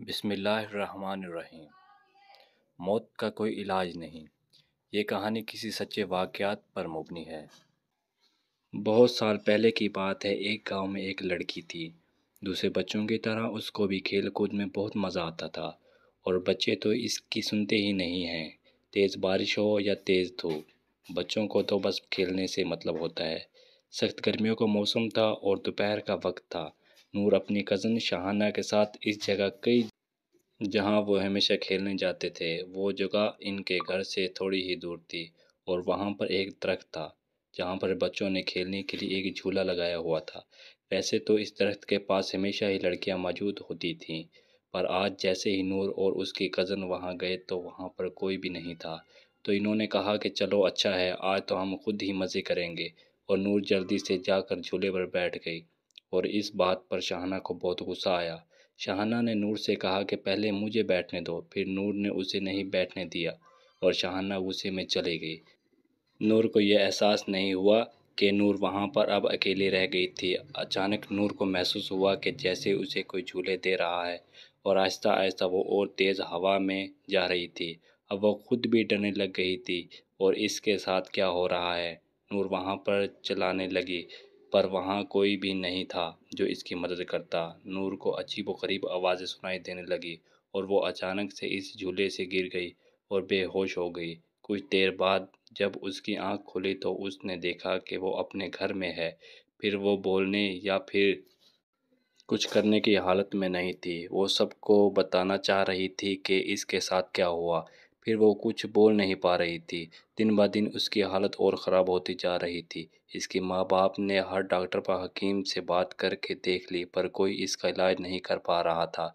بسم اللہ الرحمن الرحیم۔ موت کا کوئی علاج نہیں۔ یہ کہانی کسی سچے واقعات پر مبنی ہے۔ بہت سال پہلے کی بات ہے، ایک گاؤں میں ایک لڑکی تھی۔ دوسرے بچوں کی طرح اس کو بھی کھیل کود میں بہت مزہ آتا تھا، اور بچے تو اس کی سنتے ہی نہیں ہیں۔ تیز بارش ہو یا تیز دھوپ، بچوں کو تو بس کھیلنے سے مطلب ہوتا ہے۔ سخت گرمیوں کا موسم تھا اور دوپہر کا وقت تھا۔ نور اپنی کزن شاہانہ کے ساتھ اس جگہ جہاں وہ ہمیشہ کھیلنے جاتے تھے۔ وہ جگہ ان کے گھر سے تھوڑی ہی دور تھی، اور وہاں پر ایک درخت تھا جہاں پر بچوں نے کھیلنے کے لیے ایک جھولا لگایا ہوا تھا۔ ویسے تو اس درخت کے پاس ہمیشہ ہی لڑکیاں موجود ہوتی تھیں، پر آج جیسے ہی نور اور اس کی کزن وہاں گئے تو وہاں پر کوئی بھی نہیں تھا۔ تو انہوں نے کہا کہ چلو اچھا ہے، آج تو ہم خود ہی مزے کریں گے، اور نور جلدی سے جا کر جھولے پر بیٹھ گئی، اور اس بات پر شاہانہ کو بہت غصہ آیا۔ شاہانہ نے نور سے کہا کہ پہلے مجھے بیٹھنے دو، پھر نور نے اسے نہیں بیٹھنے دیا اور شاہانہ غصے میں چلی گئی۔ نور کو یہ احساس نہیں ہوا کہ نور وہاں پر اب اکیلی رہ گئی تھی۔ اچانک نور کو محسوس ہوا کہ جیسے اسے کوئی جھولے دے رہا ہے، اور آہستہ آہستہ وہ اور تیز ہوا میں جا رہی تھی۔ اب وہ خود بھی ڈرنے لگ گئی تھی، اور اس کے ساتھ کیا ہو رہا ہے۔ نور وہاں پر چلانے لگی، پر وہاں کوئی بھی نہیں تھا جو اس کی مدد کرتا۔ نور کو عجیب و غریب آوازیں سنائی دینے لگی، اور وہ اچانک سے اس جھولے سے گر گئی اور بے ہوش ہو گئی۔ کچھ دیر بعد جب اس کی آنکھ کھلی تو اس نے دیکھا کہ وہ اپنے گھر میں ہے۔ پھر وہ بولنے یا پھر کچھ کرنے کی حالت میں نہیں تھی۔ وہ سب کو بتانا چاہ رہی تھی کہ اس کے ساتھ کیا ہوا، پھر وہ کچھ بول نہیں پا رہی تھی۔ دن بہ دن اس کی حالت اور خراب ہوتی جا رہی تھی۔ اس کے ماں باپ نے ہر ڈاکٹر پر حکیم سے بات کر کے دیکھ لی، پر کوئی اس کا علاج نہیں کر پا رہا تھا۔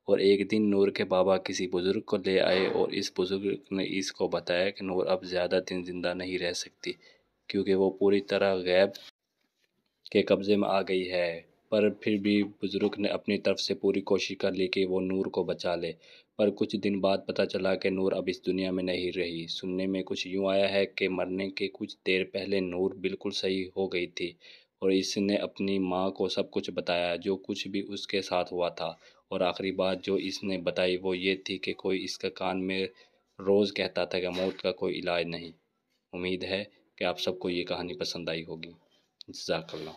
اور ایک دن نور کے بابا کسی بزرگ کو لے آئے، اور اس بزرگ نے اس کو بتایا کہ نور اب زیادہ دن زندہ نہیں رہ سکتی، کیونکہ وہ پوری طرح غیب کے قبضے میں آ گئی ہے۔ پر پھر بھی بزرگ نے اپنی طرف سے پوری کوشش کر لی کہ وہ نور کو بچا لے، پر کچھ دن بعد پتہ چلا کہ نور اب اس دنیا میں نہیں رہی۔ سننے میں کچھ یوں آیا ہے کہ مرنے کے کچھ دیر پہلے نور بالکل صحیح ہو گئی تھی، اور اس نے اپنی ماں کو سب کچھ بتایا، جو کچھ بھی اس کے ساتھ ہوا تھا۔ اور آخری بات جو اس نے بتائی وہ یہ تھی کہ کوئی اس کے کان میں روز کہتا تھا کہ موت کا کوئی علاج نہیں۔ امید ہے کہ آپ سب کو یہ کہانی پسند آئی ہوگی۔ جزاک اللہ۔